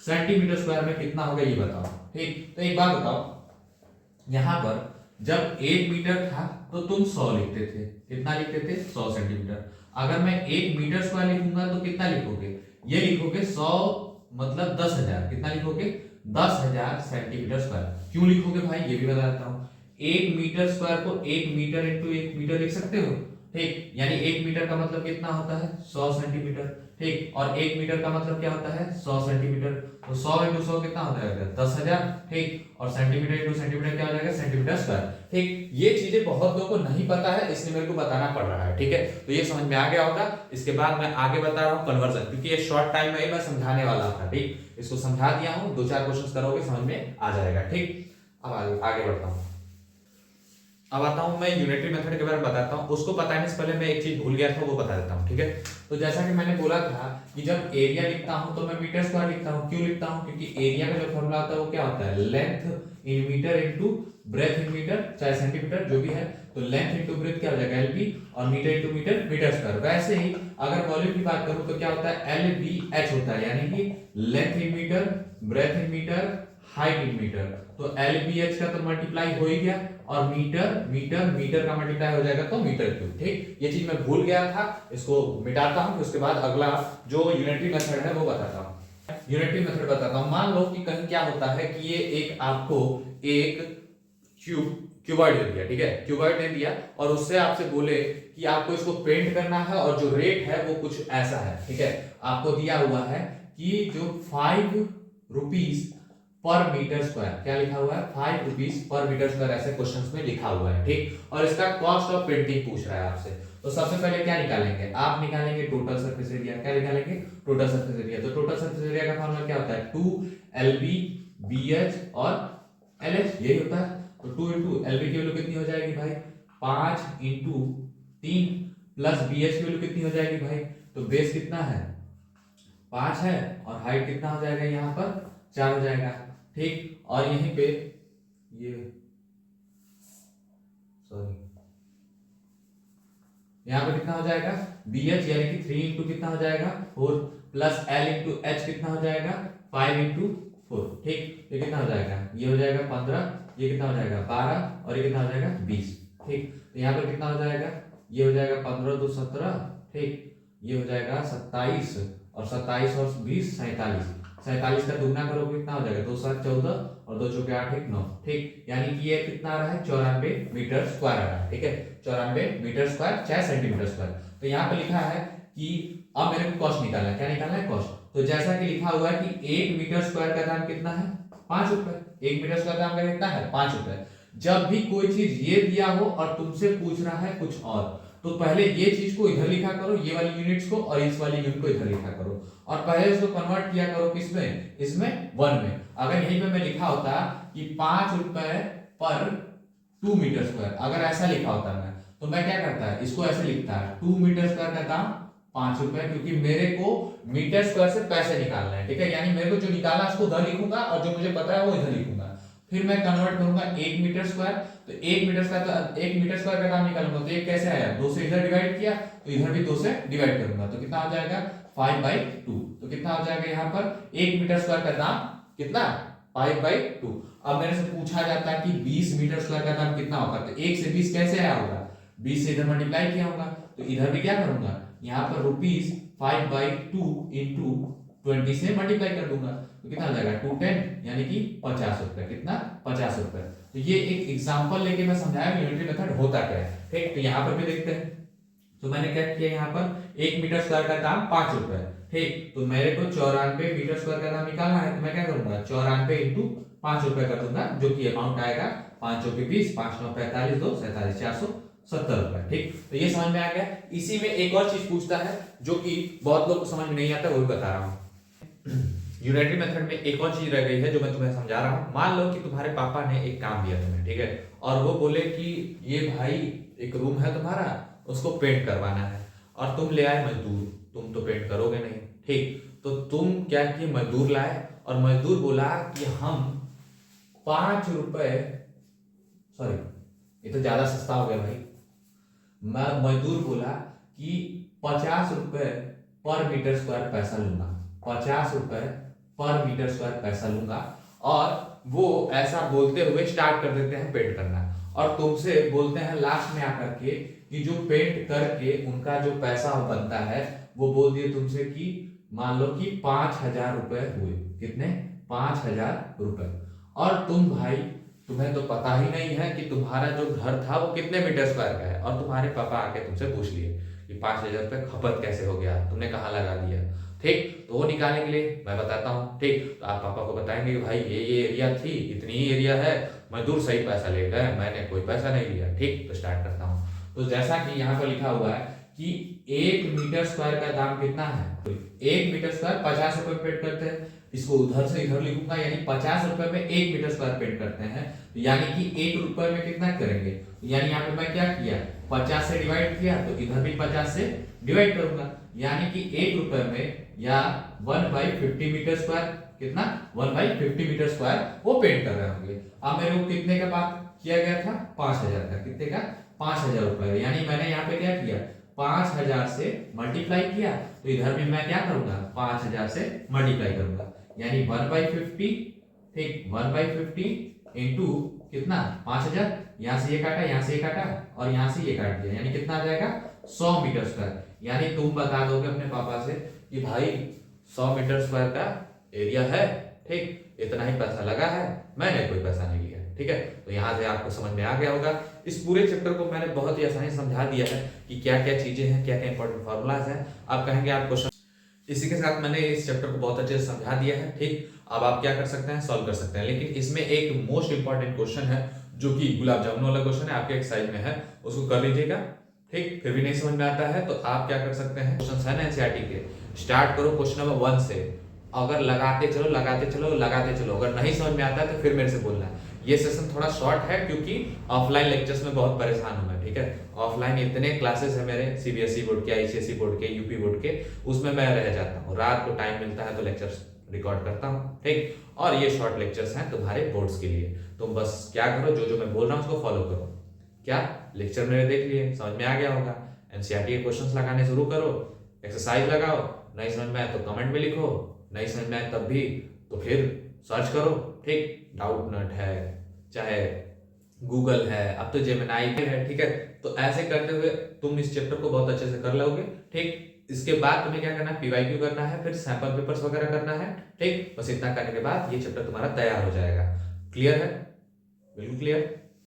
सेंटीमीटर स्क्वायर में कितना होगा ये बताओ, ठीक। तो एक बात बताओ, यहां पर जब 1 मीटर था तो तुम 100 लिखते थे, कितना लिखते थे 100 सेंटीमीटर। अगर मैं 1 मीटर स्क्वायर लिखूंगा तो कितना लिखोगे, ये लिखोगे 100 मतलब 10,000, कितना लिखोगे 10,000 सेंटीमीटर स्क्वायर। क्यों लिखोगे भाई ये भी बता देता हूं, 1 मीटर स्क्वायर को 1 मीटर इंटू 1 मीटर लिख सकते हो, ठीक, यानी 1 मीटर का मतलब कितना होता है 100 सेंटीमीटर, ठीक, और 1 मीटर का मतलब क्या होता है 100 सेंटीमीटर, तो 100 इंटू 100 कितना हो जाएगा 10,000, ठीक, और सेंटीमीटर इंटू सेंटीमीटर क्या हो जाएगा सेंटीमीटर स्क्वायर, ठीक। ये चीजें बहुत लोगों को नहीं पता है, इसलिए मेरे को बताना पड़ रहा है, ठीक है। तो ये समझ में आ गया होगा। इसके बाद मैं आगे बता रहा हूँ कन्वर्जन, क्योंकि ये शॉर्ट टाइम में ही मैं समझाने वाला था, ठीक, इसको समझा दिया हूँ, 2-4 क्वेश्चन करोगे समझ में आ जाएगा, ठीक। अब आगे बढ़ता हूँ। अब आता हूं मैं यूनिटरी मेथड के बारे में बताता हूं। उसको बताने से पहले मैं एक चीज भूल गया था, वो बता देता हूं, ठीक है। तो जैसा कि मैंने बोला था कि जब एरिया लिखता हूं तो मैं मीटर स्क्वायर लिखता हूं। क्यों लिखता हूं? क्योंकि एरिया का जो फॉर्मूला होता है वो क्या होता है, length in metre into breadth in metre, चाहे सेंटीमीटर जो भी है। तो लेंथ इनटू ब्रेथ क्या हो जाएगा, एलबी, और metre into metre metre square. वैसे ही अगर वॉल्यूम की बात करूं तो क्या होता है, एल बी एच होता है, यानी कि length in metre, breadth in metre, height in metre. तो एल बी एच का तो मल्टीप्लाई हो ही गया, और मीटर मीटर मीटर का मल्टीप्लाई हो जाएगा तो मीटर क्यूब। ठीक, ये चीज मैं भूल गया था, इसको मिटाता हूं, उसके बाद अगला जो यूनिटरी मेथड है वो बताता हूं। यूनिटरी मेथड बताता हूं। मान लो कि कहीं क्या होता है कि ये एक आपको एक क्यूबॉइड दे दिया, ठीक है, क्यूबॉइड दे दिया, और उससे आपसे बोले कि आपको इसको पेंट करना है और जो रेट है वो कुछ ऐसा है, ठीक है। आपको दिया हुआ है कि जो 5 रुपीस पर मीटर स्क्वायर, क्या लिखा हुआ है, 5 रुपीस पर मीटर स्क्वायर, ऐसे क्वेश्चंस में लिखा हुआ है, ठीक। और इसका कॉस्ट ऑफ पेंटिंग पूछ रहा है आपसे। तो सबसे पहले क्या निकालेंगे, आप निकालेंगे टोटल सरफेस एरिया। क्या निकालेंगे, टोटल सरफेस एरिया। तो टोटल सरफेस एरिया का फॉर्मूला क्या होता है, 2 LB BH और LH, यही होता है। तो 2 इंटू LB की वैल्यू कितनी हो जाएगी भाई, 5 इंटू 3 प्लस BH की वैल्यू कितनी हो जाएगी भाई, तो बेस कितना है, 5 है, और हाइट कितना हो जाएगा यहाँ पर, 4 हो जाएगा, ठीक। और यहीं पे ये सॉरी यहाँ पे कितना हो जाएगा, BH यानी कि 3 इंटू कितना हो जाएगा 4, प्लस L इंटू H कितना हो जाएगा 5 इंटू 4, ठीक। ये कितना हो जाएगा, ये हो जाएगा 15, ये कितना हो जाएगा 12, और ये कितना हो जाएगा 20, ठीक। तो यहाँ पे कितना हो जाएगा, ये हो जाएगा 15 2 17, ठीक। ये हो जाएगा 27, और 27 और 20 47, 47 का दुगना करो कितना हो जाएगा, 2 7 14, और 2 चौके 8 1 9, ठीक। यानी कि ये कितना आ रहा है, 94 मीटर स्क्वायर आ रहा है, ठीक है। 94 मीटर स्क्वायर चाहे सेंटीमीटर स्क्वायर। तो यहाँ पे लिखा है कि अब मेरे को कॉस्ट निकालना है। क्या निकालना है, कॉस्ट। तो जैसा कि लिखा हुआ है कि 1 मीटर स्क्वायर का दाम कितना है, 5 रुपए। 1 मीटर स्क्वायर दाम का कितना है, 5 रुपए। जब भी कोई चीज ये दिया हो और तुमसे पूछ रहा है कुछ और, तो पहले ये चीज को इधर लिखा करो, ये वाली यूनिट्स को, और इस वाली यूनिट को इधर लिखा करो, और पहले इसको कन्वर्ट किया करो किसमें, इसमें 1 में। अगर यहीं पे मैं लिखा होता कि 5 रुपए पर 2 मीटर स्क्वायर, अगर ऐसा लिखा होता मैं, तो मैं क्या करता है, इसको ऐसे लिखता है 2 मीटर स्क्वायर का दाम 5 रुपए, क्योंकि मेरे को मीटर स्क्वायर से पैसे निकालना है, ठीक है। यानी मेरे को जो निकालना है उसको उधर लिखूंगा, और जो मुझे पता है वो इधर लिखूंगा। फिर मैं कन्वर्ट करूंगा 1 मीटर स्क्वायर, तो 1 मीटर स्क्वायर, तो 1 मीटर स्क्वायर का दाम निकालूंगा, तो ये कैसे आया, 2 से इधर डिवाइड किया, तो इधर भी 2 से डिवाइड करूंगा, तो कितना हो जाएगा 5/2। तो कितना हो जाएगा यहाँ पर, 1 मीटर स्क्वायर का दाम कितना, 5/2। अब मेरे से पूछा जाता है कि 20 मीटर स्क्वायर का दाम कितना होगा, तो 1 से 20 कैसे आया होगा, 20 से इधर मल्टीप्लाई किया होगा, तो इधर भी क्या करूंगा, यहाँ पर रुपीस 5/2 इंटू 20 से मल्टीप्लाई कर दूंगा, तो कितना हो जाएगा 210, यानी कि 50 रुपए। कितना, 50 रुपए। तो ये एक एग्जांपल लेके मैं समझाया यूनिटरी मेथड होता क्या है, ठीक। तो यहाँ पर भी देखते हैं। तो मैंने क्या किया, यहाँ पर 1 मीटर स्क्वायर का दाम 5 रुपए, ठीक। तो मेरे को 94 मीटर स्क्वायर का दाम निकालना है, तो मैं क्या करूंगा, 94 इंटू 5 रुपए कर दूंगा, जो कि अमाउंट आएगा 5 चौके 20, 5 9 45, 2 47, 470 रुपए, ठीक। तो ये समझ में आ गया। इसी में एक और चीज पूछता है जो कि बहुत लोग को समझ में नहीं आता, वो भी बता रहा हूँ। यूनिटरी मेथड में एक और चीज रह गई है जो मैं तुम्हें समझा रहा हूँ। मान लो कि तुम्हारे पापा ने एक काम दिया तुम्हें, ठीक है, और वो बोले कि ये भाई एक रूम है तुम्हारा, उसको पेंट करवाना है, और तुम ले आए मजदूर, तुम तो पेंट करोगे नहीं, ठीक। तो तुम क्या किए, मजदूर लाए, और मजदूर बोला कि हम 5 रुपए, सॉरी ये तो ज्यादा सस्ता हो गया भाई, मजदूर बोला कि 50 रुपए पर मीटर स्क्वायर पैसा लूंगा, 50 रुपए पर मीटर स्क्वायर पैसा लूंगा। और वो ऐसा बोलते हुए स्टार्ट कर देते हैं पेंट करना, और तुमसे बोलते हैं लास्ट में आकर के कि जो पेंट करके उनका जो पैसा बनता है वो बोल दिए तुमसे कि मान लो कि 5,000 रुपए हुए, कितने, 5,000 रुपए। और तुम भाई, तुम्हें तो पता ही नहीं है कि तुम्हारा जो घर था वो कितने मीटर स्क्वायर का है, और तुम्हारे पापा आके तुमसे पूछ लिए कि 5,000 रुपए खपत कैसे हो गया, तुमने कहाँ लगा दिया, ठीक। तो वो निकालने के लिए मैं बताता हूँ, ठीक। तो आप पापा को बताएंगे कि भाई ये एरिया थी, इतनी ही एरिया है, मजदूर सही पैसा ले गए, मैंने कोई पैसा नहीं लिया, ठीक। तो स्टार्ट करता हूँ। तो जैसा कि यहाँ पर लिखा हुआ है कि 1 मीटर स्क्वायर का दाम कितना है, 1 मीटर स्क्वायर 50 रुपए पेड करते हैं,
इसको उधर से इधर लिखूंगा, यानी 50 रुपए में 1 मीटर स्क्वायर पेंट करते हैं, तो यानी कि 1 रुपए में कितना करेंगे, यानी यहाँ पे मैं क्या किया, 50 से डिवाइड किया, तो इधर भी 50 से डिवाइड करूंगा, यानी कि 1 रुपए में या 1/50 मीटर स्क्वायर, कितना 1/50 मीटर स्क्वायर वो पेंट कर रहे होंगे। अब मेरे को कितने का बात किया गया था, 5000 का, कितने का, 5000 रुपए, यानी मैंने यहाँ पे क्या किया, 5000 से मल्टीप्लाई किया, तो इधर भी मैं क्या करूंगा, 5000 से मल्टीप्लाई करूंगा, यानी 1/50, ठीक, 1/50 इंटू कितना 5000, यहाँ से ये काटा, यहाँ से ये काटा और यहाँ से ये काट दिया, यानी कितना आ जाएगा 100 मीटर स्क्वायर। यानी तुम बता दोगे अपने पापा से कि भाई 100 मीटर स्क्वायर का एरिया है, ठीक, इतना ही पैसा लगा है, मैंने कोई पैसा नहीं लिया, ठीक है। तो यहाँ से आपको समझ में आ गया होगा। इस पूरे चैप्टर को मैंने बहुत ही आसानी से समझा दिया है कि क्या क्या चीजें हैं, क्या क्या इंपॉर्टेंट फॉर्मूलाज हैं। आप कहेंगे आप क्वेश्चन, इसी के साथ मैंने इस चैप्टर को बहुत अच्छे से समझा दिया है, ठीक। अब आप क्या कर सकते हैं, सॉल्व कर सकते हैं, लेकिन इसमें एक मोस्ट इंपॉर्टेंट क्वेश्चन है जो कि गुलाब जामुन वाला क्वेश्चन है, आपके एक्सरसाइज में है, उसको कर लीजिएगा, ठीक। फिर भी नहीं समझ में आता है तो आप क्या कर सकते हैं, क्वेश्चन है ना एनसीईआरटी के, स्टार्ट करो क्वेश्चन नंबर 1 से, अगर लगाते चलो लगाते चलो लगाते चलो, अगर नहीं समझ में आता है तो फिर मेरे से बोलना है। ये सेशन थोड़ा शॉर्ट है क्योंकि ऑफलाइन लेक्चर्स में बहुत परेशान हूं मैं, ठीक है। ऑफलाइन इतने क्लासेस है मेरे, सीबीएसई बोर्ड के, आईसीएसई बोर्ड के, यूपी बोर्ड के, उसमें मैं रह जाता हूँ, रात को टाइम मिलता है तो लेक्चर्स रिकॉर्ड करता हूँ, ठीक। और ये शॉर्ट लेक्चर्स हैं तुम्हारे बोर्ड्स के लिए। तुम बस क्या करो, जो जो मैं बोल रहा हूँ उसको फॉलो करो। क्या लेक्चर मेरे देख लिए, समझ में आ गया होगा, एनसीईआरटी के क्वेश्चंस लगाने शुरू करो, एक्सरसाइज लगाओ, नहीं समझ में आए तो कमेंट में लिखो, नहीं समझ में आए तब भी तो फिर सर्च करो, ठीक। डाउट नट है, चाहे गूगल है, अब तो जेमिनाई भी है, ठीक है। तो ऐसे करते हुए तुम इस चैप्टर को बहुत अच्छे से कर लोगे, ठीक। इसके बाद तुम्हें क्या करना है, पीवाईक्यू करना है, फिर सैंपल पेपर्स वगैरह करना है, ठीक। बस इतना करने के बाद ये चैप्टर तुम्हारा तैयार हो जाएगा। क्लियर है, बिल्कुल क्लियर।